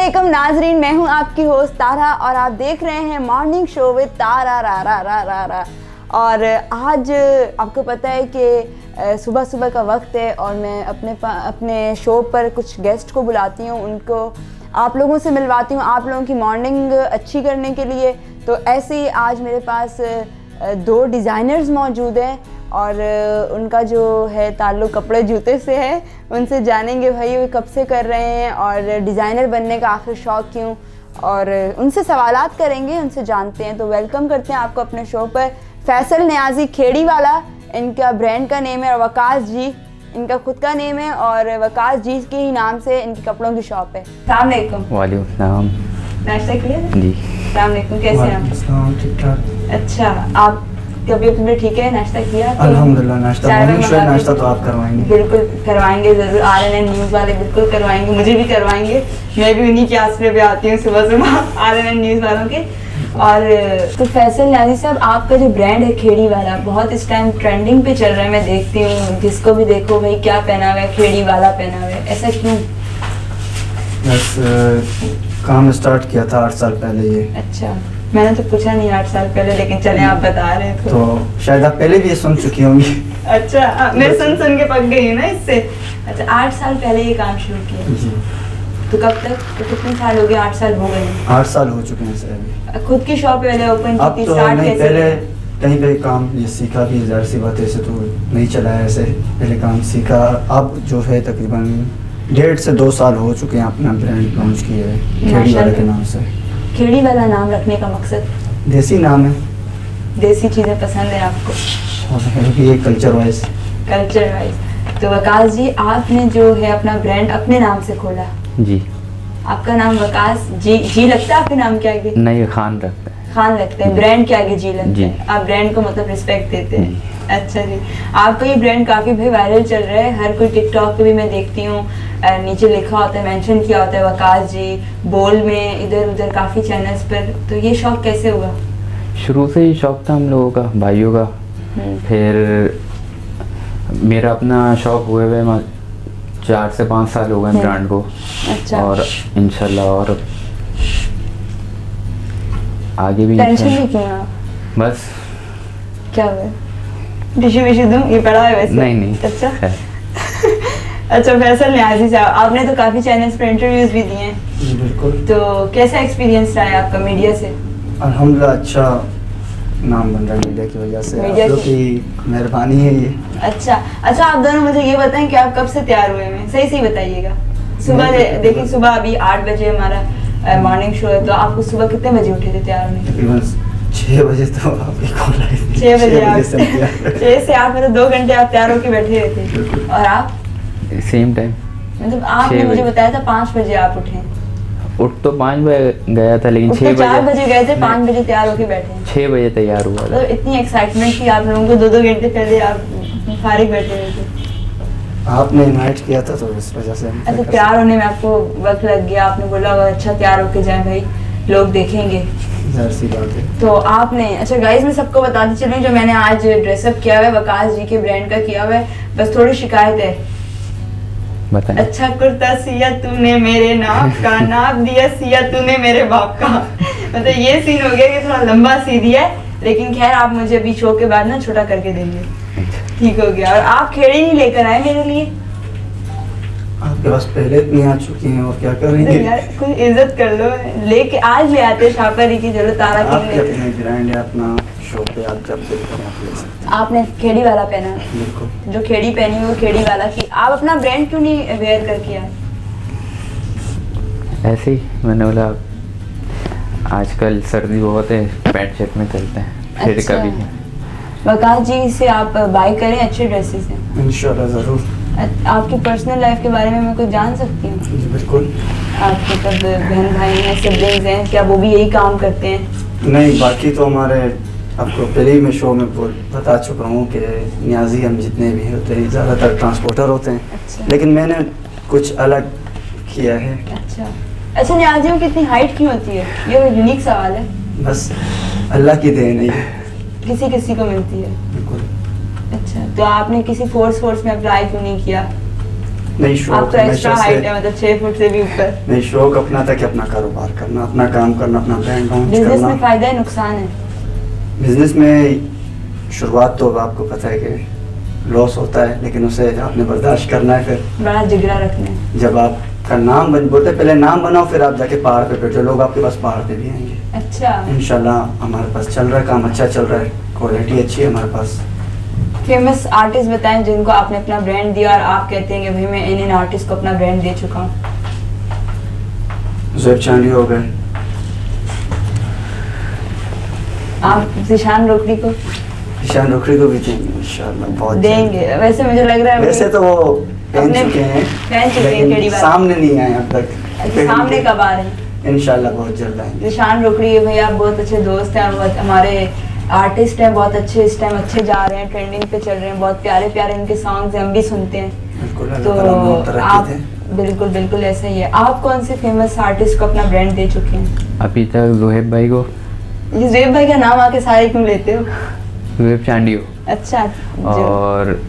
अस्सलामुअलैकुम नाजरीन, मैं हूं आपकी होस्ट तारा और आप देख रहे हैं मॉर्निंग शो विद तारा रा रा रा रा रा। और आज आपको पता है कि सुबह सुबह का वक्त है और मैं अपने शो पर कुछ गेस्ट को बुलाती हूं, उनको आप लोगों से मिलवाती हूं, आप लोगों की मॉर्निंग अच्छी करने के लिए। तो ऐसे ही आज मेरे पास दो डिज़ाइनर्स मौजूद हैं और उनका जो है ताल्लुक़ कपड़े जूते से है। उनसे जानेंगे भाई वो कब से कर रहे हैं और डिज़ाइनर बनने का आखिर शौक़ क्यों, और उनसे सवालात करेंगे, उनसे जानते हैं। तो वेलकम करते हैं आपको अपने शो पर फैसल नियाज़ी खेड़ी वाला, इनका ब्रांड का नेम है, और वकास जी इनका खुद का नेम है और वकास जी के ही नाम से इनकी कपड़ों की शॉप है। अस्सलाम वालेकुम। वालेकुम सलाम। नाश्ता किया जी? अस्सलाम वालेकुम, कैसे हैं आप? ठीक ठाक। अच्छा, आप तबीयत में ठीक है? नाश्ता किया? अल्हम्दुलिल्लाह। नाश्ता तो आप करवाएंगे? बिल्कुल करवाएंगे, ज़रूर। RNN न्यूज़ वाले बिल्कुल करवाएंगे, मुझे भी करवाएंगे। मैं भी उन्हीं के आसरे पे आती हूँ सुबह सुबह, RNN न्यूज़ वालों के। और तो फैसल नियाज़ी साहब, आपका जो ब्रांड है खेड़ी वाला बहुत इस टाइम ट्रेंडिंग पे चल रहा है। मैं देखती हूँ जिसको भी देखो भाई क्या पहना हुआ है, खेड़ी वाला पहना हुआ है, ऐसा क्यों? बस काम स्टार्ट किया था 8 साल पहले ये। अच्छा, मैंने तो पूछा नहीं 8 साल पहले, लेकिन चले आप बता रहे हैं तो शायद आप पहले भी ये सुन चुकी होंगी। अच्छा, मैं सुन के पक गई हूँ ना इससे। अच्छा, 8 साल पहले ये काम शुरू किया जी। तो कब तक, तो कितने साल हो गए? 8 साल हो गए? 8 साल हो चुके हैं सर अभी। खुद की शॉप पहले ओपन अब की थी? तो स्टार्ट नहीं, कैसे? पहले कहीं पे काम ये सीखा भी, ज़ाहिर सी बात है, ऐसे तो नहीं चला है। ऐसे पहले काम सीखा, अब जो है तकरीबन 1.5 से 2 साल हो चुके हैं अपना ब्रांड लॉन्च किए है खेड़ी वाले के नाम से। खेड़ी वाला नाम रखने का मकसद? देसी नाम है, देसी चीज़ें पसंद है आपको और ये कल्चर वाइज। Culture wise. तो वकास जी, आपने जो है अपना ब्रांड अपने नाम से खोला जी। आपका नाम वकास जी लगता है? आपके नाम के आगे नहीं, खान रखता है। खान लगता है, ब्रांड के आगे जी लगता जी। है। आप ब्रांड को मतलब रिस्पेक्ट देते हैं। अच्छा जी, आपका ये ब्रांड काफ़ी भाई वायरल चल रहा है, हर कोई टिकटॉक पे भी मैं देखती हूँ, नीचे लिखा होता है, मेंशन किया होता है वकास जी, बोल में, इधर उधर काफ़ी चैनल्स पर। तो ये शौक कैसे हुआ? शुरू से ही शौक था हम लोगों का, भाइयों का। फिर मेरा अपना शौक हुए हुए 4 से 5 साल हो गए ब्रांड को। अच्छा। और इंशाल्लाह और आगे भी टेंशन भी क्यों ना? बस क्या हुआ? टिश्यू विश्यू दूं? ये पड़ा है वैसे? नहीं। अच्छा है। अच्छा, फैसल नियाज़ी साहब, आपने तो काफ़ी चैनल्स पर इंटरव्यूज़ भी दिए हैं। जी बिल्कुल। तो कैसा एक्सपीरियंस रहा है आपका मीडिया से? अल्हम्दुलिल्लाह अच्छा नाम बन रहा है मीडिया की वजह से, आप लोग की मेहरबानी है ये। अच्छा, आप दोनों मुझे ये बताएं कि आप कब से तैयार हुए हैं? सही बताइएगा। सुबह देखिए, सुबह अभी 8 बजे हमारा मॉर्निंग शो है, तो आपको सुबह कितने बजे उठे थे तैयार होने? तकरीबन 6 बजे। तो आपकी कॉल आई थी 6 बजे? 6 से 8 मतलब 2 घंटे आप तैयार होकर बैठे रहते थे। और आप? Same time. मतलब आपने मुझे बताया था 5 बजे आप उठे। उठ तो 5 बजे गया था, लेकिन 6 बजे 4 बजे गए थे, 5 बजे तैयार होके बैठे। 6 बजे तैयार हुआ था। तो इतनी एक्साइटमेंट थी आप लोगों को, 2-2 घंटे पहले आप फारिग बैठे हुए थे। आपने इनवाइट किया था तो इस वजह से। अच्छा, तैयार होने में आपको वक्त लग गया, आपने बोला अच्छा तैयार होके जाए भाई, लोग देखेंगे। ज़ाहिर सी बात है। तो आपने, अच्छा गाइस, मैं सबको बताती चलूं, जो मैंने आज ड्रेसअप किया हुआ है वकास जी के ब्रांड का किया हुआ है, बस थोड़ी शिकायत है। बताएं। अच्छा कुर्ता सिया तूने मेरे नाप का, नाप दिया सिया तूने मेरे बाप का। मतलब ये सीन हो गया कि थोड़ा लंबा सी दिया है, लेकिन खैर आप मुझे अभी शो के बाद ना छोटा करके देंगे, ठीक हो गया। और आप खेड़ी नहीं लेकर आए मेरे लिए? आपके पास पहले इतनी आ चुकी हैं और क्या करेंगे? यार कुछ इज्जत कर लो, लेके आज ले आते शापरी की जरूरत तारा आपके की। अपने ब्रांड है, अपना शो पे आप जब देखते हैं आप ले सकते हैं। आपने खेड़ी वाला पहना, बिल्कुल। जो खेड़ी पहनी वो खेड़ी वाला की। आप अपना ब्रांड क्यों नहीं वेयर करके आए? ऐसे ही मैंने बोला आजकल सर्दी बहुत है, पैंट शर्ट में चलते हैं। फिर अच्छा। कभी वकास जी से आप बाय करें अच्छे ड्रेसेस हैं। इंशाल्लाह ज़रूर। आपकी पर्सनल लाइफ के बारे में मैं कुछ जान सकती हूँ? जी बिल्कुल। आपके तब बहन भाई हैं, सिबलिंग्स हैं, क्या वो भी यही काम करते हैं? नहीं, बाकी तो हमारे, आपको पहले ही मैं शो में बता चुका हूँ कि नियाज़ी हम जितने भी होते हैं ज़्यादातर ट्रांसपोर्टर होते हैं। अच्छा। लेकिन मैंने कुछ अलग किया है। अच्छा, नियाज़ियों की कितनी हाइट क्यों होती है? ये यूनिक सवाल है। बस अल्लाह की देन है, किसी को मिलती है। बिल्कुल। अच्छा, तो आपने किसी फोर्स में अप्लाई क्यों नहीं किया? नहीं, शौक आप तो एक्स्ट्रा हमेशा हाइट से है, मतलब 6 फुट से भी ऊपर। नहीं, शौक अपना था कि अपना कारोबार करना, अपना काम करना, अपना ब्रांड लॉन्च बिजनेस में करना। फायदा है नुकसान है? बिजनेस में शुरुआत तो आपको पता है कि लॉस होता है, लेकिन उसे आपने बर्दाश्त करना है। फिर बड़ा जिगरा रखना है। जब आपका नाम बोलते पहले नाम बनाओ, फिर आप जाके पहाड़ पे बैठो, लोग आपके पास पहाड़ पे भी आएंगे। अच्छा, इंशाल्लाह हमारे पास चल रहा है, काम अच्छा चल रहा है, क्वालिटी अच्छी है हमारे पास। फेमस आर्टिस्ट बताएं जिनको आपने अपना ब्रांड दिया और आप कहते हैं कि भाई मैं इन आर्टिस्ट को अपना ब्रांड दे चुका हूँ। ज़ुएब चांदी हो गए, आप जिशान रोकड़ी को ईशान रोकड़ी को भी देंगे इंशाल्लाह, बहुत देंगे? वैसे मुझे लग रहा है वैसे तो वो पहन अपने- चुके हैं, पहन चुके हैं, लेकिन केड़ी बात। सामने नहीं आए अब तक। अच्छा, सामने कब आ रहे हैं? इंशाल्लाह बहुत जल्द आएंगे। जिशान रोकड़ी भैया आप बहुत अच्छे दोस्त हैं, बहुत हमारे आर्टिस्ट हैं, बहुत अच्छे इस टाइम अच्छे जा रहे हैं, ट्रेंडिंग पे चल रहे हैं, बहुत प्यारे प्यारे इनके सॉन्ग्स हम भी सुनते हैं। बिल्कुल, तो अल्लाह ताला बहुत तरक्की आप दे। बिल्कुल बिल्कुल ऐसा ही है। आप कौन से फेमस आर्टिस्ट को अपना ब्रांड दे चुके हैं? अभी तक जोहेब भाई को, ये ज़ुएब भाई का नाम आके सारे क्यों लेते हो? जोहेब चांदी को, अच्छा, और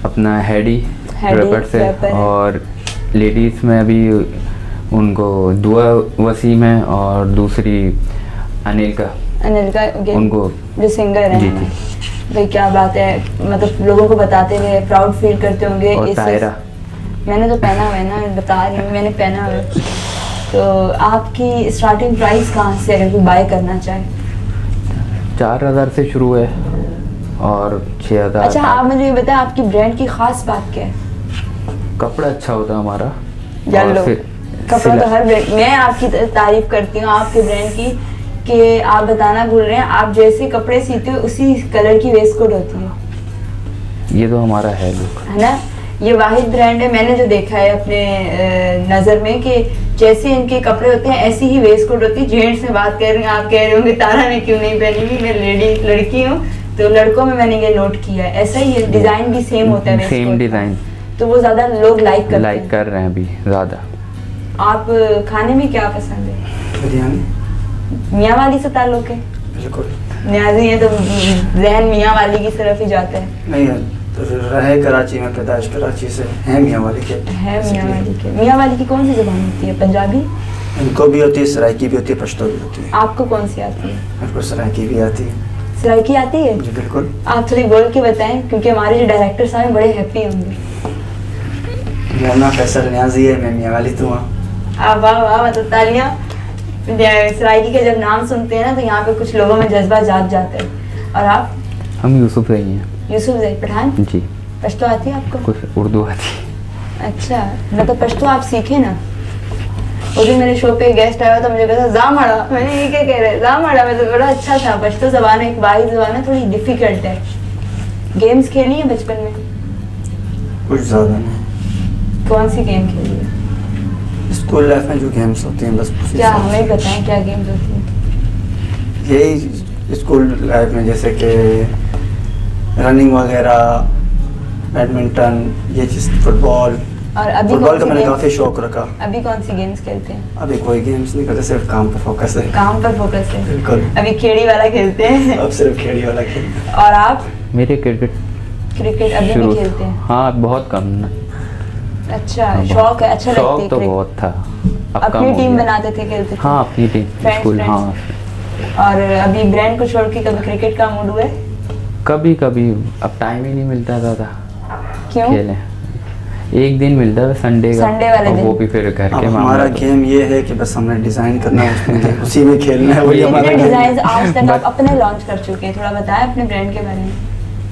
अपना हैडी हैडी रैपर से, रैपर है। और लेडीज़ में अभी उनको दुआ वसीम है, और दूसरी अनिल का, अनिल का उनको जो सिंगर है। जी भाई क्या बात है, मतलब लोगों को बताते हुए प्राउड फील करते होंगे। और तायरा। मैंने तो पहना हुआ है ना, बता रही हूँ, मैंने पहना हुआ है। तो आपकी स्टार्टिंग प्राइस कहाँ से अगर कोई बाय करना चाहे? 4000 से शुरू है और 6000। अच्छा, आप मुझे ये बताएं आपकी ब्रांड की खास बात क्या है? कपड़ा अच्छा होता है हमारा। जान और लो, कपड़ा तो हर ब्रांड, मैं आपकी तारीफ करती हूँ आपके ब्रांड की, कि आप बताना भूल रहे हैं, आप जैसे कपड़े सीते हो उसी कलर की वेस्ट कोट होती है। ये तो हमारा है लुक, है ना, ये वाहिद ब्रांड है मैंने जो देखा है अपने नज़र में, कि जैसे इनके कपड़े होते हैं ऐसी ही वेस्ट कोट होती है। जेंट्स में बात कर रही हूँ, आप कह रहे होंगे तारा ने क्यों नहीं पहनी हुई, मैं लड़की हूँ, तो लड़कों में मैंने ये नोट किया है, ऐसा ही है, डिज़ाइन भी सेम होता है वेस्ट सेम कोट का। डिज़ाइन तो वो ज़्यादा लोग लाइक करते लाइक हैं। कर रहे हैं अभी ज़्यादा। आप खाने में क्या पसंद है? बिरयानी, मियाँ वाली से ताल्लुक है? बिल्कुल न्याजी है तो जहन मियाँ वाली की तरफ ही जाता है। नहीं है, तो रहे कराची में, पैदाइश कराची से है, मियाँ वाली के है मियाँ वाली के। मियाँ वाली की कौन सी ज़बान होती है? पंजाबी? इनको भी होती है, सराइकी भी होती है, पश्तो भी होती है। आपको कौन सी आती है? मेरे को सराइकी भी आती है। सराइकी आती है? जी बिल्कुल। आप थोड़ी बोल के बताएं, क्योंकि हमारे जो डायरेक्टर साहब हैं बड़े हैप्पी होंगे। मेरा नाम फैसल न्याजी है, मैं मियाँ वाली तो हूँ। वाह वाह, मतलब तालियां। सराइकी का जब नाम सुनते हैं ना तो यहाँ पे कुछ लोगों में जज्बा जाग जाता है। और आप? हम यूसुफ रही हैं। यूसुफ जैद पठान? जी। पश्तो आती है आपको? कुछ उर्दू आती है। अच्छा, मतलब पश्तो आप सीखे ना। उस दिन मेरे शो पे गेस्ट आया था, मुझे कहता जामड़ा, मैंने ये क्या कह रहे हैं जामड़ा, मतलब बड़ा अच्छा था। पश्तो ज़बान एक वाहिद ज़बान है, थोड़ी डिफिकल्ट है। गेम्स खेली है बचपन में? कुछ ज़्यादा नहीं। कौन सी गेम खेली है? स्कूल लाइफ में जो गेम्स होती हैं बस उसी क्या हिसाब से। हमें बताएं क्या गेम्स होती हैं? यही स्कूल लाइफ में जैसे कि रनिंग वगैरह, बैडमिंटन, ये चीज़, फुटबॉल। और अभी फुटबॉल कौन का सी मैंने गेम- काफ़ी शौक रखा। अभी कौन सी गेम्स खेलते हैं? अभी कोई गेम्स नहीं करते, सिर्फ काम पे फोकस है। काम पर फोकस है। बिल्कुल। अभी खेड़ी वाला खेलते हैं। अब सिर्फ खेड़ी वाला खेल। और आप? मेरे क्रिकेट क्रिकेट अभी शुरू भी खेलते हैं? हाँ, बहुत कम ना। अच्छा, हाँ, शौक है, अच्छा लगता है शौक तो क्रिकेट? बहुत था। अब कम अपनी हो टीम गया। बनाते थे, खेलते थे? हाँ, अपनी टीम Friends, स्कूल। friends। हाँ, और अभी ब्रांड को छोड़ के कभी क्रिकेट का मूड हुआ है? कभी कभी। अब टाइम ही नहीं मिलता था क्यों? खेलें। एक दिन मिलता है संडे का, संडे वाले और दिन। वो भी फिर घर अब के हमारा मामले तो। गेम ये है कि बस हमने डिज़ाइन करना है, उसमें उसी में खेलना है, वही हमारा कितने गेम डिजाइन है। आज तक आप बस- अपने लॉन्च कर चुके हैं? थोड़ा बताएं अपने ब्रांड के बारे में।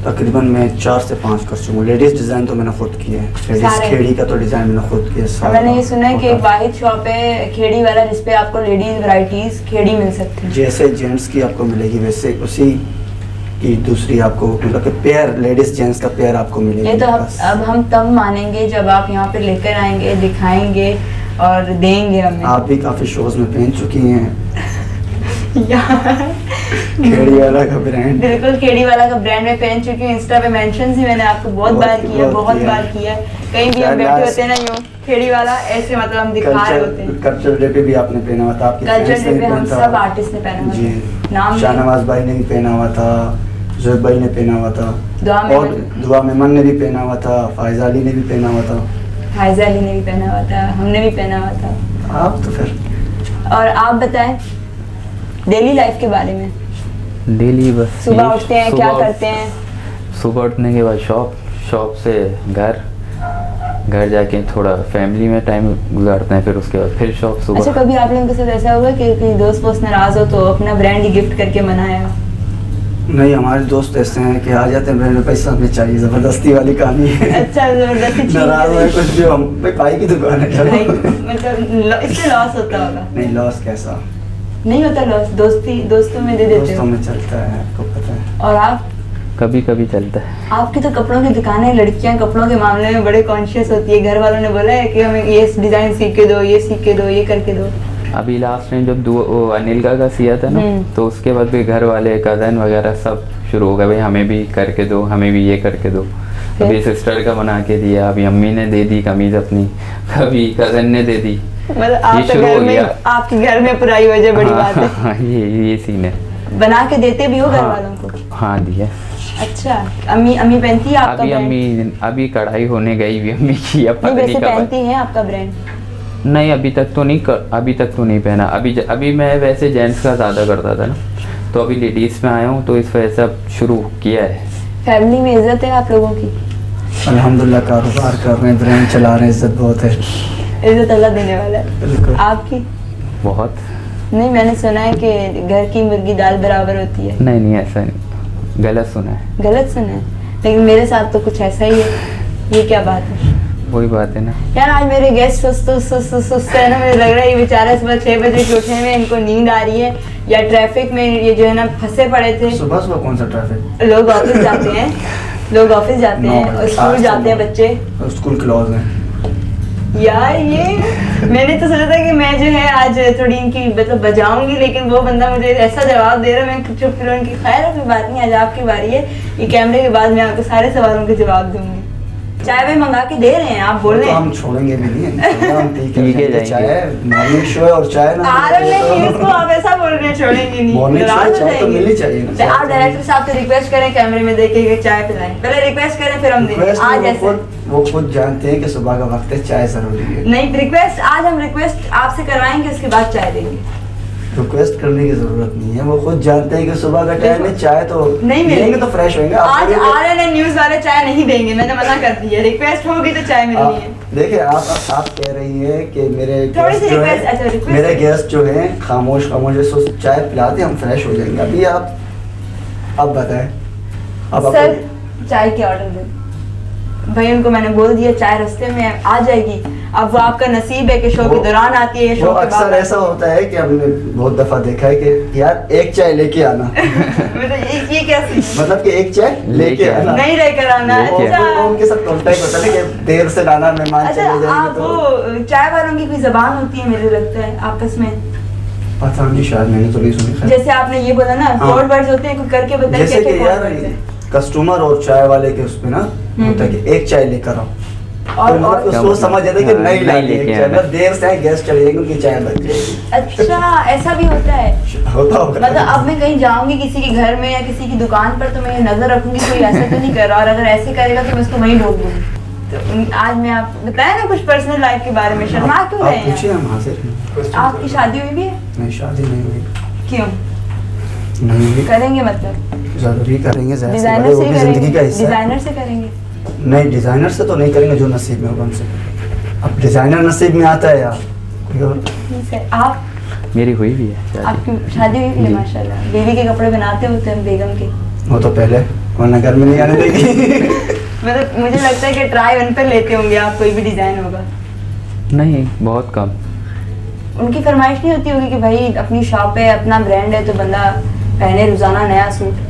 तकरीबन मैं 4 से 5 कर चुका हूँ। लेडीज़ डिज़ाइन तो मैंने खुद किया है, लेडीज़ सारे? खेड़ी का तो डिज़ाइन मैंने खुद किया है सारा। मैंने ये सुना है कि एक होता वाहिद शॉप है खेड़ी वाला जिसपे आपको लेडीज वैरायटीज खेड़ी मिल सकती है। जैसे जेंट्स की आपको मिलेगी वैसे उसी की दूसरी आपको, मतलब कि पेयर, लेडीज़ जेंट्स का पेयर आपको मिलेगी। ये तो बस। अब हम तब मानेंगे जब आप यहाँ पे लेकर आएंगे, दिखाएंगे और देंगे हमें। आप भी काफ़ी शोज़ में पहन चुकी हैं यार, खेड़ी वाला का ब्रांड। बिल्कुल खेड़ी वाला का ब्रांड में पहन चुकी हूँ। इंस्टा पे मेंशन ही मैंने आपको बहुत बार किया, बहुत बार किया है। कहीं भी हम बैठे होते हैं ना यूँ खेड़ी वाला ऐसे, मतलब हम दिखा रहे होते हैं। कल्चर डे पे भी आपने पहना हुआ था, आपके कल्चर friends डे ने पे भी हम पहना सब था। आर्टिस्ट ने पहना हुआ जी, था। नाम शाहनवाज भाई ने भी पहना हुआ था, ज़ुएब भाई ने पहना हुआ था, दुआ और मेमन। दुआ मेमन ने भी पहना हुआ था, फायज़ अली ने भी पहना हुआ था। हाइजा अली ने भी पहना हुआ था, हमने भी पहना हुआ था। आप तो फिर और आप बताएं डेली लाइफ के बारे में। डेली बस सुबह यही, उठते हैं, क्या करते हैं? सुबह उठने के बाद शॉप से घर जाके थोड़ा फैमिली में टाइम गुजारते हैं, फिर उसके बाद फिर शॉप सुबह। अच्छा, कभी आप लोगों के साथ ऐसा हुआ कि कोई दोस्त नाराज हो तो अपना ब्रांड ही गिफ्ट करके मनाया हो? नहीं, हमारे दोस्त ऐसे हैं कि आ जाते हैं ब्रांड में पैसा हमें चाहिए, जबरदस्ती वाली कहानी है। अच्छा, जबरदस्ती नाराज है कुछ भी, हम भाई पाई की दुकान है चलो। मतलब इससे लॉस होता होगा? नहीं, लॉस कैसा नहीं होता लॉस, दोस्तों में दे देते दोस्तों हो? में चलता है, आपको पता है। और आप? कभी कभी चलता है। आपकी तो कपड़ों की दुकान है, लड़कियां कपड़ों के मामले में बड़े कॉन्शियस होती है। घर वालों ने बोला है कि हमें ये डिजाइन सीख के दो, ये सीख के दो, ये करके दो। अभी लास्ट टाइम जब वो अनिल का सिया था ना, तो उसके बाद भी घर वाले कज़न वगैरह सब शुरू हो गए, भाई हमें भी करके दो, हमें भी ये करके दो। अभी सिस्टर का बना के दिया, अभी अम्मी ने दे दी कमीज अपनी, कभी कज़न ने दे दी। मतलब आप तो घर में, आपके घर में पुराई वजह बड़ी बात है। हाँ, ये सीन है। बना के देते भी हो घर वालों को? हाँ दिया। अच्छा, अम्मी पहनती है आपका ब्रांड? अभी कढ़ाई होने गई भी अम्मी की, अब पता नहीं कब पहनती है आपका ब्रांड? नहीं, अभी तक तो नहीं पहना। अभी मैं वैसे जेंट्स का ज़्यादा करता था ना, तो अभी लेडीज़ में आया हूँ, तो इस वजह से अब शुरू किया है। फैमिली में इज्जत है आप लोगों की? अल्हम्दुलिल्लाह, कारोबार कर रहे हैं, ब्रांड चला रहे हैं, इज्जत बहुत है। इज्जत अल्लाह देने वाला है। बिल्कुल। आपकी? बहुत। नहीं, मैंने सुना है कि घर की मुर्गी दाल बराबर होती है। नहीं, ऐसा नहीं, गलत सुना है। गलत सुना है? लेकिन मेरे साथ तो कुछ ऐसा ही है। ये क्या बात है? वही बात है ना यार, आज मेरे गेस्ट सुस्त है ना, मुझे लग रहा है ये बेचारा सुबह 6 बजे के उठने में इनको नींद आ रही है, या ट्रैफिक में ये जो है ना फंसे पड़े थे। सुबह कौन सा ट्रैफिक? लोग ऑफिस जाते हैं, और स्कूल जाते हैं बच्चे, स्कूल क्लोज है। यार ये मैंने तो सोचा था कि मैं जो है आज थोड़ी इनकी मतलब बजाऊंगी, लेकिन वो बंदा मुझे ऐसा जवाब दे रहा है, मैं चुप फिर उनकी। खैर कोई बात नहीं, आज आपकी बारी है, ये कैमरे के बाद मैं आपको सारे सवालों के जवाब दूंगी। चाय भी मंगा के दे रहे हैं, आप बोल रहे हैं? हम छोड़ेंगे भी नहीं, हम ठीक है, चाय मॉर्निंग शो है और चाय ना इसको आप ऐसा बोल रहे हैं, छोड़ेंगे नहीं? मॉर्निंग शो चाय तो मिलनी चाहिए ना। आप डायरेक्टर साहब से रिक्वेस्ट करें कैमरे में देख के चाय पिलाएं, पहले रिक्वेस्ट करें फिर हम देंगे। आज ऐसे वो खुद जानते हैं कि सुबह का वक्त है, चाय जरूरी है। नहीं, रिक्वेस्ट आज हम रिक्वेस्ट आपसे करवाएंगे, उसके बाद चाय देंगे। रिक्वेस्ट करने की जरूरत नहीं है, वो खुद जानते हैं कि सुबह का टाइम में चाय तो नहीं मिलेंगे, तो फ्रेश होंगे। आज RNN न्यूज़ वाले चाय नहीं देंगे, मैंने मना कर दिया। रिक्वेस्ट होगी तो चाय मिलनी है। देखिए, आप कह रही हैं कि मेरे गेस्ट जो हैं खामोश चाय पिलाते हम फ्रेश हो जाएंगे। अभी आप बताएं। अब सर, चाय के ऑर्डर दे भाई, उनको मैंने बोल दिया चाय रास्ते में आ जाएगी। अब वो आपका नसीब है कि शो के दौरान आती है, शो के बाद। अक्सर ऐसा होता है कि हमने बहुत दफा देखा है कि यार एक चाय लेके आना। ये क्या मतलब कि एक चाय लेके आना, नहीं लेकर आना। अच्छा, उनके साथ कांटेक्ट होता है कि देर से लाना, मेहमान चले जाएंगे। आप वो चाय वालों की कोई जबान होती है, मुझे लगता है आपस में? पता नहीं, शायद मैंने तो नहीं सुनी। जैसे आपने ये बोला ना, कोड वर्ड्स होते हैं, कोई करके बताइए जैसे कि यार कस्टमर और चाय वाले के उसमें ना होता है कि एक चाय लेकर आओ, और मतलब उसको समझ जाता है कि नहीं लेके आना, देर से गेस्ट चले जाएंगे, उनकी चाय बच जाएगी। अच्छा, ऐसा भी होता है? होता होगा। मतलब अब मैं कहीं जाऊंगी किसी के घर में या किसी की दुकान पर, तो मैं नजर रखूंगी कोई ऐसा तो नहीं कर रहा, और अगर ऐसे करेगा तो मैं उसको वहीं रोक दूंगी। तो आज मैं आप बताया ना कुछ पर्सनल लाइफ के बारे में, शर्मा क्यों रहे हैं? पूछिए, हम हाजिर। आपकी शादी हुई भी है? नहीं, शादी नहीं हुई। क्यों नहीं हुई? करेंगे मतलब जरूरी करेंगे, डिजाइनर से जिंदगी का हिस्सा। डिजाइनर से करेंगे? नहीं, डिजाइनर से तो नहीं करेंगे, जो नसीब में होगा हमसे। अब डिजाइनर नसीब में आता है यार, कोई और। आप? मेरी हुई भी है। आपकी शादी हुई भी है? माशाल्लाह। बीवी के कपड़े बनाते होते हैं बेगम के? वो तो पहले, वरना घर में नहीं आने देगी। मतलब मुझे लगता है कि ट्राई वन पर लेते होंगे आप, कोई भी डिजाइन होगा? नहीं, बहुत कम। उनकी फरमाइश नहीं होती होगी कि भाई अपनी शॉप है, अपना ब्रांड है, तो बंदा पहने रोजाना नया सूट?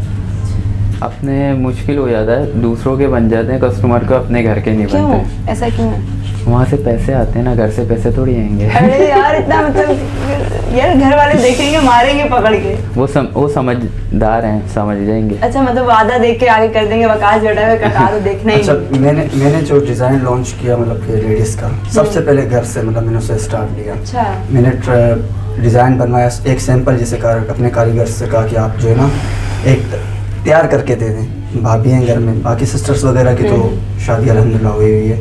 अपने मुश्किल हो जाता है, दूसरों के बन जाते हैं, कस्टमर को अपने घर के नहीं बनते। क्यों? ऐसा क्यों है? वहाँ से पैसे आते हैं ना, घर से पैसे थोड़ी आएंगे। अरे यार, इतना मतलब यार घर वाले देखेंगे, मारेंगे पकड़ के। वो समझदार हैं, समझ जाएंगे। अच्छा, मतलब वादा देख के आगे कर देंगे, वकास बैठा हुआ कटा तो देखना ही। अच्छा, मैंने जो डिजाइन लॉन्च किया, मतलब कि लेडीज का, सबसे पहले घर से, मतलब मैंने उसे स्टार्ट लिया। अच्छा। मैंने डिजाइन बनवाया, एक सैंपल जैसे अपने कारीगर से कहा कि आप जो है ना एक तैयार करके दे दें। भाभी हैं घर में, बाकी सिस्टर्स वगैरह की तो शादी अल्हम्दुलिल्लाह हुई है।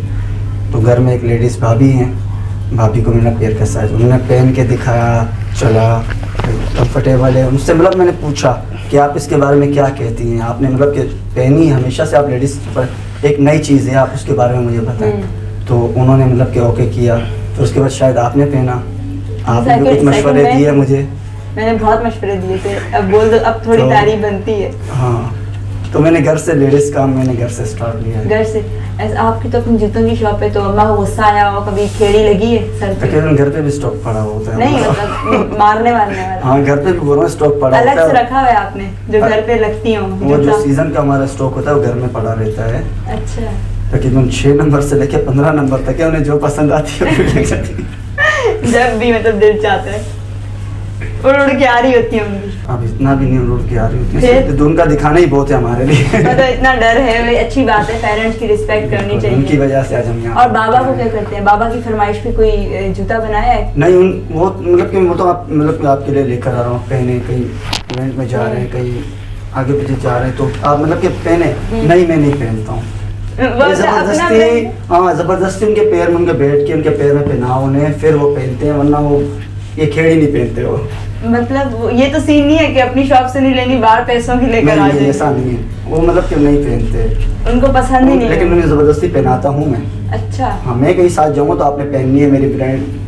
तो घर में एक लेडीज़ भाभी हैं, भाभी को मैंने पैर का साइज उन्होंने पहन के दिखाया, चला कंफर्टेबल है। उनसे मतलब मैंने पूछा कि आप इसके बारे में क्या कहती हैं, आपने मतलब कि पहनी हमेशा से आप लेडीज़ पर एक नई चीज़ है, आप उसके बारे में मुझे बताएं। तो उन्होंने मतलब कि ओके किया। फिर उसके बाद शायद आपने पहना, आपने भी कुछ मशवरे दिए मुझे। मैंने बहुत मशवरे दिए थे, अब बोल दो, अब थोड़ी तारीफ बनती है। हाँ, तो मैंने घर से लेडीज़ काम मैंने घर से स्टार्ट किया है। घर से ऐसा आपकी तो अपनी जूतों की शॉप है, तो अम्मा को गुस्सा आया हो, कभी खेड़ी लगी है सर पे? तकरीबन घर पे भी स्टॉक पड़ा होता है। नहीं मतलब मारने वाला। हाँ, घर पे भी बोलो स्टॉक पड़ा अलग होता से है। रखा हुआ है आपने जो घर पे लगती हो? वो जो सीजन का हमारा स्टॉक होता है वो घर में पड़ा रहता है। अच्छा। तकरीबन 6 नंबर से लेके 15 नंबर तक है, उन्हें जो पसंद आती है जब भी मतलब दिल चाहता है उड़ के आ रही होती है उनकी। अब इतना भी नहीं उड़ के आ रही होती फिर? है, तो उनका दिखाना ही बहुत है हमारे लिए। मतलब इतना डर है, वही अच्छी बात है, पेरेंट्स की रिस्पेक्ट करनी चाहिए। उनकी वजह से आज हम यहाँ। और बाबा को क्या करते हैं? बाबा की फरमाइश पे कोई जूता बनाया है? नहीं, वो मतलब कि वो तो आप मतलब कि आपके लिए लेकर आ रहा हूँ, पहने कहीं इवेंट में जा रहे हैं, कहीं आगे पीछे जा रहे हैं, तो आप मतलब कि पहने। नहीं, मैं नहीं पहनता हूँ जबरदस्ती। हाँ, जबरदस्ती उनके पैर में उनके बैठ के उनके पैर में पहनाओ उन्हें, फिर वो पहनते हैं, वरना वो ये खेड़ी नहीं पहनते हो। मतलब ये तो सीन नहीं है कि अपनी शॉप से नहीं लेनी, बाहर पैसों की लेकर आ जाए? ऐसा नहीं है, वो मतलब कि नहीं पहनते, उनको पसंद ही नहीं लेकिन है। उन्हें जबरदस्ती पहनाता हूँ मैं। अच्छा। हाँ, मैं कहीं साथ जाऊँगा तो आपने पहननी है मेरी ब्रांड।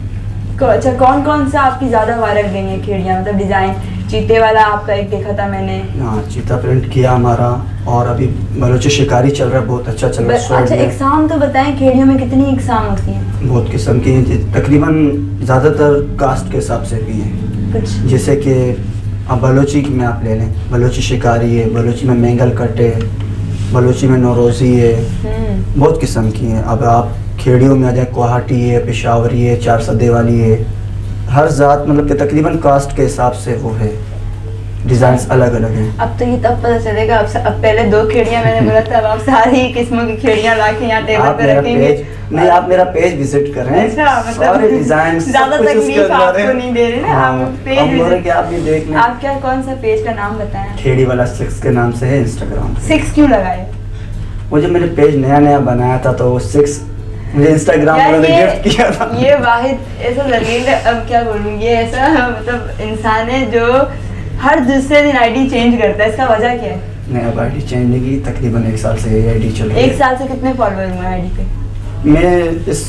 अच्छा, कौन कौन सा आपकी ज्यादा वायरल गई है खेड़ियाँ, मतलब डिजाइन? चीते वाला आपका एक देखा था मैंने। हाँ, चीता प्रिंट किया हमारा, और अभी बलोची शिकारी चल रहा है, बहुत अच्छा चल रहा है। अच्छा, इकसाम तो बताएं, खेड़ियों में कितनी इकसाम होती हैं? बहुत किस्म की हैं, तकरीबन ज़्यादातर कास्ट के हिसाब से भी हैं। कुछ जैसे कि अब बलोची में आप ले लें, बलोची शिकारी है, बलोची में मैंगल कट है, बलोची में नौरोज़ी है, बहुत किस्म की हैं। अब आप खेड़ियों में आ जाए, गुवाहाटी है, पेशावरी है, 4 सदे वाली है, हर जात मतलब कि तकरीबन कास्ट के हिसाब से वो है, डिज़ाइंस अलग अलग हैं। अब तो ये तब पता चलेगा। अब पहले 2 खेड़ियाँ मैंने बोला था, अब आप सारी किस्मों की खेड़ियाँ लाके यहाँ टेबल पे रखेंगे। नहीं, आप मेरा पेज विजिट करें। अच्छा, मतलब सारे डिजाइन ज्यादा तकलीफ आपको नहीं दे रहे ना। हाँ, आप पेज हम बोल रहे कि आप भी देख लें। आप क्या, कौन सा पेज का नाम बताएं? खेड़ी वाला 6 के नाम से है इंस्टाग्राम। 6 क्यों लगाए? वो जब मैंने पेज नया नया बनाया था तो वो 6 मुझे इंस्टाग्राम वालों ने गिफ्ट किया था। ये वाहिद ऐसा जलील, अब क्या बोलूँ, ये ऐसा मतलब इंसान है जो हर दूसरे दिन आईडी चेंज करता है। इसका वजह क्या है? मैं अब आईडी चेंज नहीं की, तकरीबन 1 साल से ये आईडी चल रही है। 1 साल से कितने फॉलोअर हुए आईडी पे? मैं इस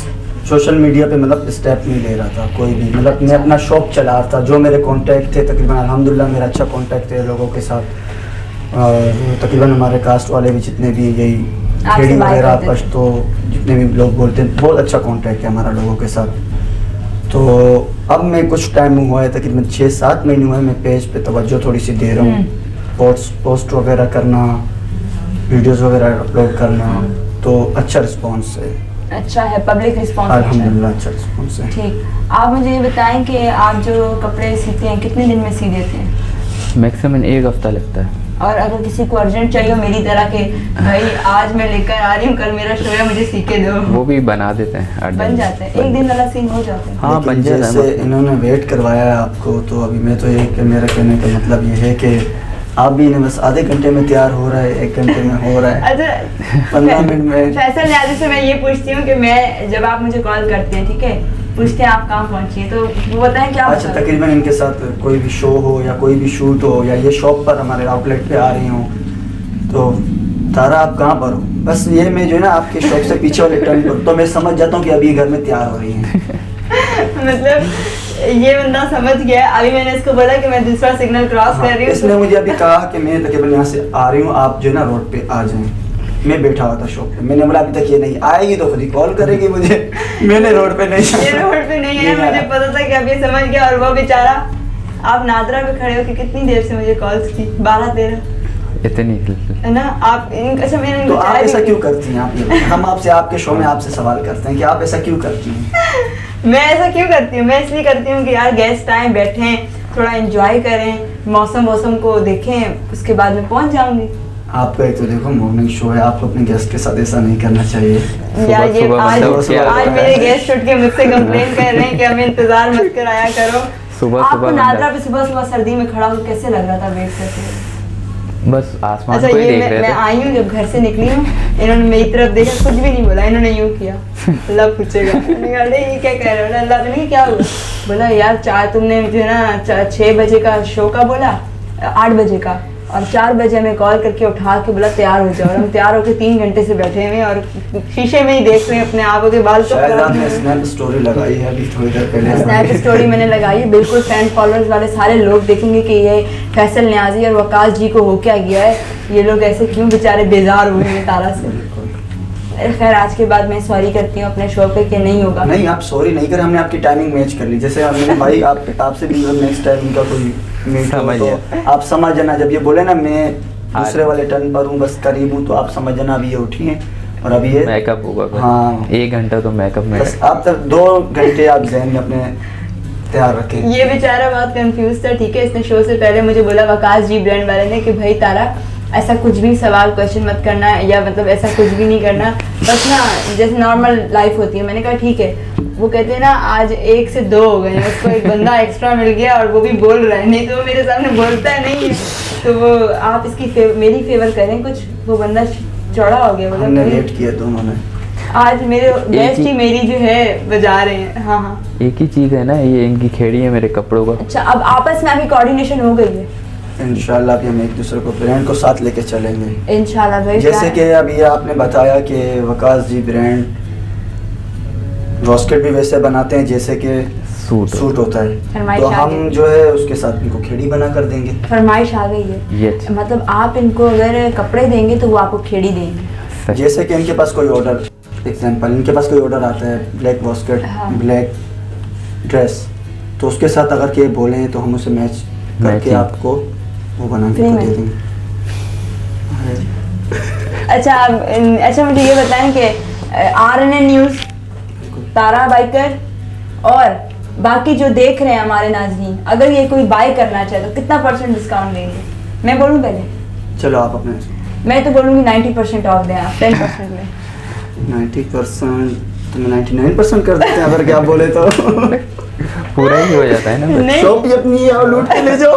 सोशल मीडिया पे मतलब स्टेप नहीं ले रहा था कोई भी, मतलब अच्छा। मैं अपना शॉप चला रहा था। जो मेरे कांटेक्ट थे, तकरीबन अल्हम्दुलिल्लाह मेरा अच्छा कांटेक्ट है लोगों के साथ, और तकरीबन हमारे कास्ट वाले भी जितने भी यही खेड़ी वगैरह पश्तो जितने भी लोग बोलते हैं, बहुत अच्छा कांटेक्ट है हमारा लोगों के साथ। तो अब मैं कुछ टाइम हुआ है, तकरीबन 6-7 महीने हुए, मैं पेज पे तवज्जो थोड़ी सी दे रहा हूँ, पोस्ट वगैरह करना, वीडियोस वगैरह अपलोड करना, तो अच्छा रिस्पांस है। अच्छा है, पब्लिक रिस्पांस अल्हम्दुलिल्लाह अच्छा रिस्पांस है। ठीक। आप मुझे ये बताएं कि आप जो कपड़े सीते हैं कितने दिन में सी देते हैं? मैक्सिमम 1 हफ्ता लगता है। और अगर किसी को अर्जेंट चाहिए मेरी तरह के, भाई आज मैं लेकर आ रही हूँ, कल मेरा शो है, मुझे सी के दो, वो भी बना देते हैं, बन जाते हैं? 1 दिन वाला सीन हो जाता है? हाँ, बन जाता है। जैसे इन्होंने वेट करवाया है आपको, तो अभी मैं तो ये मेरा कहने का मतलब ये है कि आप भी इन्हें बस आधे घंटे में तैयार हो रहा है, 1 घंटे में हो रहा है। अच्छा, 15 मिनट में। फैसल न्याजी से मैं ये पूछती हूँ कि मैं जब आप मुझे कॉल करते हैं, ठीक है, पूछते हैं आप कहाँ पहुँची है, तो वो बताएं क्या? अच्छा, तकरीबन इनके साथ कोई भी शो हो या कोई भी शूट हो या ये शॉप पर हमारे आउटलेट पे आ रही हूँ, तो तारा आप कहाँ पर हो, बस ये मैं जो है ना आपके शॉप से पीछे वाले टर्न पर, तो मैं समझ जाता हूँ कि अभी घर में तैयार हो रही है। मतलब ये बंदा समझ गया। अभी मैंने इसको बोला कि मैं दूसरा सिग्नल क्रॉस कर रही हूँ, इसने मुझे अभी कहा कि मैं तकरीबन यहाँ से आ रही हूँ, आप जो है ना रोड पे आ जाएं। मैं बैठा हुआ था शॉप पे, मैंने बोला अभी तक ये नहीं आएगी तो खुद ही कॉल करेगी मुझे। मैंने रोड पे नहीं, ये रोड पे नहीं है, मुझे पता था कि अभी समझ गया। और वो बेचारा, आप नादरा पे खड़े हो कि कितनी देर से मुझे कॉल्स की? 12-13 इतनी है ना आप? अच्छा, मैंने तो आप ऐसा क्यों करती हैं? आप हम आपसे आपके शो में आपसे सवाल करते हैं कि आप ऐसा क्यों करती हैं? मैं ऐसा क्यों करती हूँ? मैं इसलिए करती हूँ कि यार गेस्ट आए, बैठें, थोड़ा एंजॉय करें, मौसम को देखें, उसके बाद में पहुँच जाऊंगी। आपका एक तो देखो मॉर्निंग शो है, आपको अपने गेस्ट के साथ ऐसा नहीं करना चाहिए यार। ये आज मेरे है। गेस्ट उठ के मुझसे कंप्लेन कर रहे हैं कि हमें इंतजार मत कराया करो। सुबह आपको नादरा पे सुबह सर्दी में खड़ा हो कैसे लग रहा था वेट करते हुए? बस आसमान अच्छा को ही ये देख रहे मैं थे। आई हूँ, जब घर से निकली हूँ इन्होंने मेरी तरफ देखा, कुछ भी नहीं बोला, इन्होंने यूँ किया, अल्लाह पूछेगा, मैंने कहा अरे ये क्या कह रहे हो, अल्लाह ने क्या हुआ, बोला यार चार तुमने मुझे ना 6 बजे का शो का बोला, 8 बजे का, और 4 बजे हमें कॉल करके उठा के बोला तैयार हो जाओ, और हम तैयार होकर 3 घंटे से बैठे हुए हैं और शीशे में ही देख रहे हैं अपने आप के बाल। शायद आपने स्नैप स्टोरी लगाई है अभी थोड़ी देर पहले। स्नैप स्टोरी मैंने लगाई है, बिल्कुल फैन फॉलोअर्स वाले सारे लोग देखेंगे कि ये फैसल न्याजी और वकास जी को हो क्या गया है, ये लोग ऐसे क्यों बेचारे बेजार हुए हैं तारा से। खैर आज के बाद मैं सॉरी करती हूँ अपने शो पे कि नहीं होगा। नहीं आप सॉरी नहीं करें, हमने आपकी टाइमिंग मैच कर ली, जैसे हमने भाई आपसे भी नेक्स्ट टाइम का कोई मीट हो समझ तो आप समझ जाना, जब ये बोले ना मैं दूसरे वाले टर्न पर हूँ बस करीब हूँ, तो आप समझ जाना अभी ये उठी हैं और अभी ये मेकअप होगा कोई। हाँ। 1 घंटा तो मेकअप में बस आप तक 2 घंटे आप जहन में अपने तैयार रखें। ये बेचारा बहुत कंफ्यूज था, ठीक है, इसने शो से पहले मुझे बोला वकास जी ब्रांड वाले ने कि भाई तारा ऐसा कुछ भी सवाल क्वेश्चन मत करना, या मतलब ऐसा कुछ भी नहीं करना, बस ना जैसे नॉर्मल लाइफ होती है। मैंने कहा ठीक है। वो कहते हैं ना आज 1 से 2 हो गए हैं, उसको एक बंदा एक्स्ट्रा मिल गया और वो भी बोल रहा है, नहीं तो वो मेरे सामने बोलता है नहीं है, तो वो आप इसकी मेरी फेवर करें कुछ, वो बंदा चौड़ा हो गया, हमने मतलब लेट किया दोनों ने। आज मेरे गेस्ट ही मेरी जो है बजा रहे हैं। हाँ हाँ एक ही चीज़ है ना, ये इनकी खेड़ी है मेरे कपड़ों का। अच्छा, अब आपस में अभी कोऑर्डिनेशन हो गई है इंशाल्लाह अभी हम एक दूसरे को ब्रांड को साथ लेके चलेंगे इंशाल्लाह भाई। जैसे कि अभी आपने बताया कि वकास जी ब्रांड रॉस्केट भी वैसे बनाते हैं जैसे कि सूट होता है, फरमाइश तो आ हम गई। जो है उसके साथ इनको खेड़ी बना कर देंगे। फरमाइश आ गई है, ये अच्छा। मतलब आप इनको अगर कपड़े देंगे तो वो आपको खेड़ी देंगे। सही। जैसे कि इनके पास कोई ऑर्डर, एग्जांपल इनके पास कोई ऑर्डर आता है ब्लैक वॉस्केट हाँ। ब्लैक ड्रेस, तो उसके साथ अगर के बोले तो हम उसे मैच करके Matching। आपको वो बना के फ्री में। दे देंगे। अच्छा मुझे ये बताएं कि RNN न्यूज़, तारा बाइकर और बाकी जो देख रहे हैं हमारे नाज़रीन, अगर ये कोई बाय करना चाहे तो कितना % डिस्काउंट देंगे? मैं बोलूँ पहले? चलो आप अपने मैं तो बोलूँगी 90% ऑफ दें आप, 10% में। 90% तो मैं 99% कर देते हैं अगर क्या बोले तो। पूरा ही हो जाता है ना। नहीं। शॉप ही अपनी है और लूट के ले जाओ।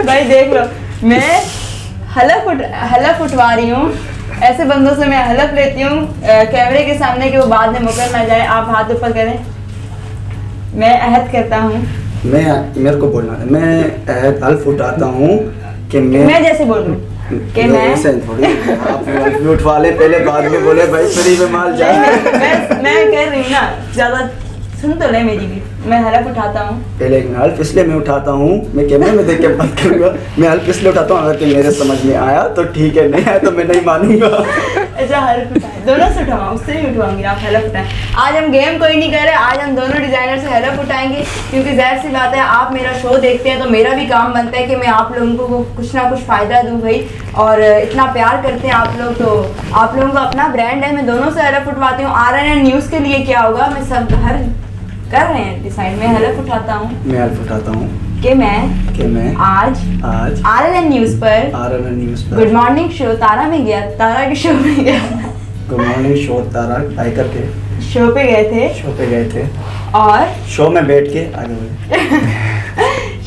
भाई देख लो, मैं हलफ उठवा रही हूँ, ऐसे बंदों से मैं हलफ लेती हूँ कैमरे के सामने कि वो बाद में मुकर ना जाए। आप हाथ ऊपर करें, मैं अहद करता हूँ। मेरे को बोलना है, मैं हल्फ उठाता हूँ कि मैं जैसे बोलूँ कि मैं ऐसे थोड़ी आप हल्फ भी उठवा ले पहले, बाद में बोले भाई फ्री में माल जाए। मैं कह रही हूँ ना, ज्यादा सुन तो ले मेरी भी। मैं हलफ उठाता हूँ, पहले मैं हल्फ इसलिए मैं उठाता हूँ, मैं कैमरे में देख के बात करूँगा, मैं हल्फ इसलिए उठाता हूँ अगर कि मेरे समझ में आया तो ठीक है, नहीं आया तो मैं नहीं मानूंगा। अच्छा हलफ उठाए, दोनों से उठाऊँ, उससे नहीं उठवाऊंगी, आप हलफ उठाएं। आज हम गेम कोई नहीं कर रहे, आज हम दोनों डिजाइनर से हलफ उठाएंगे, क्योंकि जाहिर सी बात है आप मेरा शो देखते हैं तो मेरा भी काम बनता है कि मैं आप लोगों को कुछ ना कुछ फ़ायदा दूँ भाई, और इतना प्यार करते हैं आप लोग, तो आप लोगों का अपना ब्रांड है। मैं दोनों से हलफ उठवाती हूँ। RNN न्यूज़ के लिए क्या होगा, मैं सब हर कर रहे हैं डिसाइड। मैं हलफ उठाता हूँ मैं हल्फ उठाता हूँ कि मैं आज RNN न्यूज़ पर RNN न्यूज़ पर गुड मॉर्निंग शो तारा में गया, तारा के शो में गया, गुड मॉर्निंग शो तारा बाइकर के शो पे गए थे, शो पे गए थे और शो में बैठ के आगे बढ़े,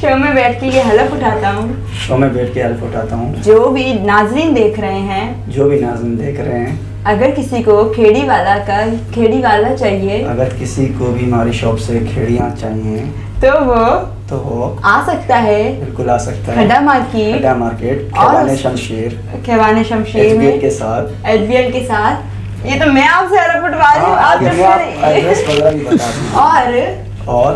शो में बैठ के ये हलफ उठाता हूँ, शो में बैठ के हल्फ उठाता हूँ, जो भी नाजरीन देख रहे हैं, जो भी नाज़रीन देख रहे हैं, अगर किसी को खेड़ी वाला चाहिए, अगर किसी को भी हमारी शॉप से खेड़ियाँ चाहिए तो वो आ सकता है बिल्कुल आ सकता है खड्डा मार्केट, खड्डा मार्केट और खवाने शमशेर खेवाने शमशेर HBL में के साथ। HBL के साथ। ये तो मैं आपसे हलफ उठवा रही हूँ, हाँ, आप आगे मैं आप एड्रेस वगैरह भी बता दूँ। और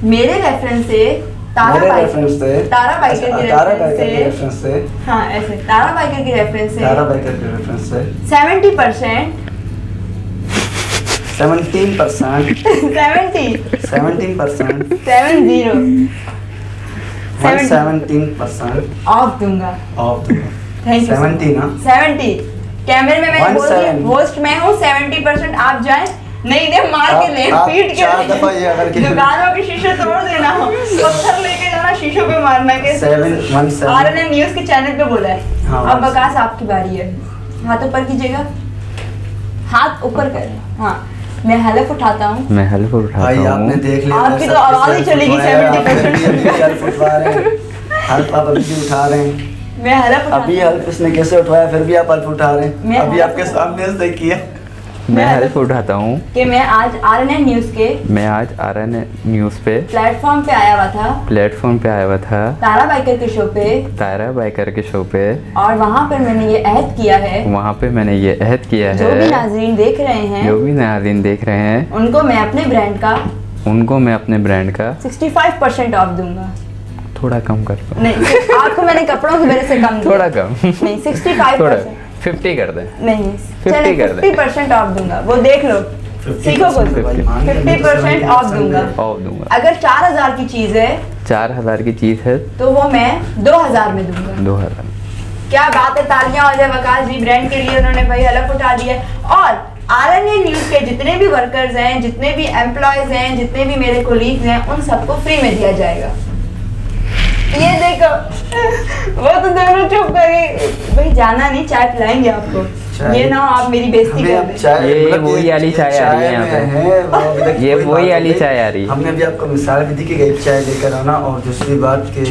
मेरे रेफरेंस से मेरे रेफरेंस से तारा बाइकर के तारा रेफरेंस बाइकर के से, रेफरेंस से हाँ ऐसे तारा बाइकर के रेफरेंस से तारा बाइकर के रेफरेंस से 70% 17% 17% ऑफ दूंगा। ऑफ दूंगा। Thank you. 70 ना 70 कैमरे में मैं बोल रही हूँ, होस्ट मैं हूँ, 70% आप जाएं, नहीं दे मार के ले, आप पीट के 4 दफा ये अगर के दुकानों के शीशे तोड़ देना, पत्थर लेके जाना, शीशों पे मारना के। 717 RNN न्यूज़ के चैनल पे बोला है। हाँ, अब बकास आपकी बारी है, हाथ ऊपर कीजिएगा, हाथ ऊपर कर। हाँ मैं हलफ उठाता हूँ, मैं हल्फ उठाता भाई आपने हूँ। देख लिया, आपकी मैं तो सब आवाज़ ही कुछ चली गई, उठाया, 70% आपने भी हल्फ उठवा रहे हैं, हल्फ आप अभी भी उठा रहे हैं। मैं हलफ उठाती अभी हूँ। हल्फ इसने कैसे उठाया, फिर भी आप हल्फ उठा रहे हैं। मैं अभी हल्फ आपके सामने से किया। मैं हेल्प उठाता हूँ कि मैं आज RNN न्यूज़ के मैं आज RNN न्यूज़ पे प्लेटफॉर्म पे आया हुआ था, प्लेटफॉर्म पे आया हुआ था, तारा बाइकर के शो पे, तारा बाइकर के शो पे। और वहाँ पर मैंने ये अहद किया है, वहाँ पे मैंने ये अहद किया जो भी है, नाजरीन देख रहे हैं जो भी नाज़रीन देख रहे हैं उनको मैं अपने ब्रांड का 65% ऑफ दूंगा। थोड़ा कम कर दो। नहीं, आपको मैंने कपड़ों के मेरे से कम दिया। थोड़ा कम नहीं, 65%। 50 कर दे। नहीं, 50 कर दे। 50% ऑफ दूंगा, वो देख लो, सीखो कुछ। 50% ऑफ दूंगा। ऑफ दूंगा। अगर 4000 की चीज है 4000 की चीज़ है तो वो मैं 2000 में दूंगा। 2000। क्या बात है, तालियां हो जाए वकास जी, ब्रांड के लिए उन्होंने भाई हलफ उठा दिया। और RNN न्यूज़ के जितने भी वर्कर्स हैं, जितने भी एम्प्लॉयज हैं, जितने भी मेरे कोलीग्स हैं, उन सबको फ्री में दिया जाएगा। ये देखो, वो तो दोनों चुप गए भाई, जाना नहीं, चाय पिलाएंगे आपको। ये ना हो आप मेरी बेइज्जती कर दें। ये वही वाली चाय आ रही है यहाँ पे। ये वही वाली चाय आ रही है। हमने अभी आपको मिसाल भी दी कि एक चाय लेकर आना। और दूसरी बात कि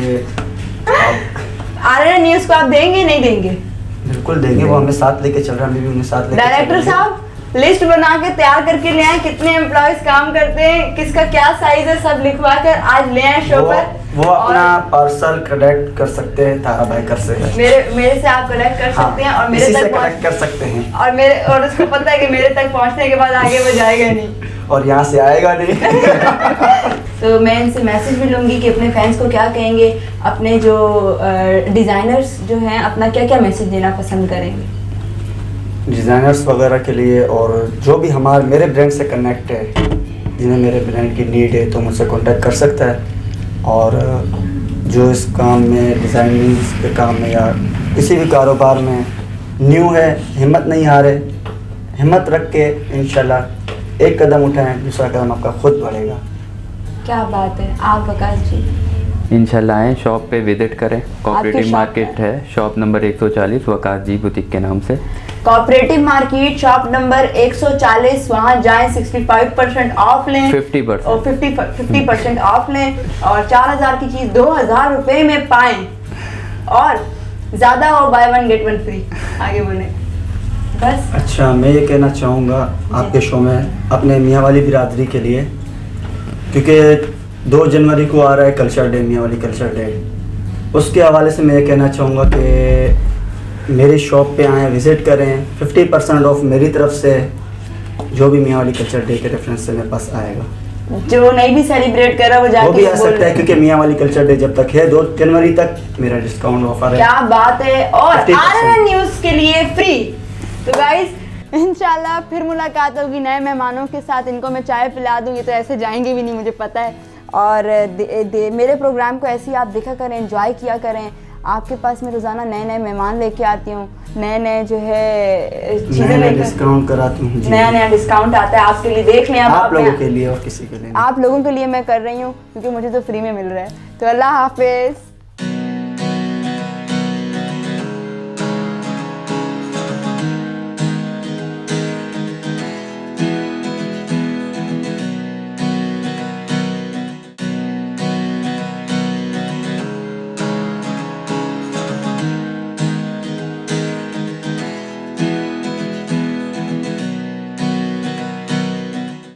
RNN न्यूज़ को आप देंगे नहीं देंगे? बिल्कुल देंगे, वो हमें साथ लेके चल रहे हैं, हमें भी उन्हें साथ लेके डायरेक्टर साहब लिस्ट बना के तैयार करके ले आए, कितने एम्प्लॉयज काम करते हैं, किसका क्या साइज है, सब लिखवा कर आज ले आए शो पर। वो अपना पार्सल कलेक्ट कर सकते हैं तारा बाइकर से। मेरे से आप कलेक्ट कर सकते हैं और मेरे इसी से तक कलेक्ट कर सकते हैं। और उसको पता है कि मेरे तक पहुंचने के बाद आगे वो जाएगा नहीं और यहाँ से आएगा नहीं। तो मैं इनसे मैसेज भी लूंगी कि अपने फैंस को क्या कहेंगे, अपने जो डिजाइनर्स जो हैं अपना क्या क्या मैसेज देना पसंद करेंगे डिज़ाइनर्स वगैरह के लिए, और जो भी मेरे ब्रांड से कनेक्ट है, जिन्हें मेरे ब्रांड की नीड है तो मुझसे कांटेक्ट कर सकता है। और जो इस काम में, डिज़ाइनिंग के काम में या किसी भी कारोबार में न्यू है, हिम्मत नहीं हारे, हिम्मत रख के इंशाल्लाह एक कदम उठाएं, दूसरा कदम आपका खुद बढ़ेगा। क्या बात है। आप वकास जी इंशाल्लाह आए, शॉप पे विजिट करें। कोऑपरेटिव shop मार्केट है, शॉप नंबर 140 वकास जी बुटीक के नाम से। कोऑपरेटिव मार्केट शॉप नंबर 140, वहां जाएं, 65% ऑफ लें, 50%। और 50% ऑफ लें और 4000 की चीज 2000 रुपए में पाएं। और ज्यादा हो बाय 1 गेट 1 फ्री। आगे बोले बस। अच्छा, मैं ये कहना चाहूँगा आपके शो में अपने मियाँ वाली बिरादरी के लिए, क्योंकि 2 जनवरी को आ रहा है कल्चर डे, मियाँ वाली कल्चर डे, उसके हवाले से मैं ये कहना चाहूँगा कि मेरी शॉप पे आएँ, विज़िट करें। 50% ऑफ मेरी तरफ से जो भी मियाँ वाली कल्चर डे के रेफरेंस से मेरे पास आएगा। जो नहीं भी सेलिब्रेट कर रहा वो जाके वो भी आ बोल सकता है, क्योंकि मियाँ वाली कल्चर डे जब तक है 2 जनवरी तक मेरा डिस्काउंट ऑफर है। क्या बात है। और 50%। RNN न्यूज़ के लिए फ्री। तो गाइस इंशाल्लाह फिर मुलाकात होगी नए मेहमानों के साथ। इनको मैं चाय पिला दूँगी तो ऐसे जाएंगे भी नहीं, मुझे पता है। और मेरे प्रोग्राम को ऐसे ही आप देखा करें, एंजॉय किया करें। आपके पास मैं रोज़ाना नए नए मेहमान लेके आती हूँ, नए जो है चीज़ें लेकर डिस्काउंट कराती हूँ, नया डिस्काउंट आता है आपके लिए। देख लें आप लोगों के लिए और किसी के लिए। आप लोगों के लिए मैं कर रही हूँ क्योंकि मुझे तो फ्री में मिल रहा है। तो अल्लाह हाफिज़।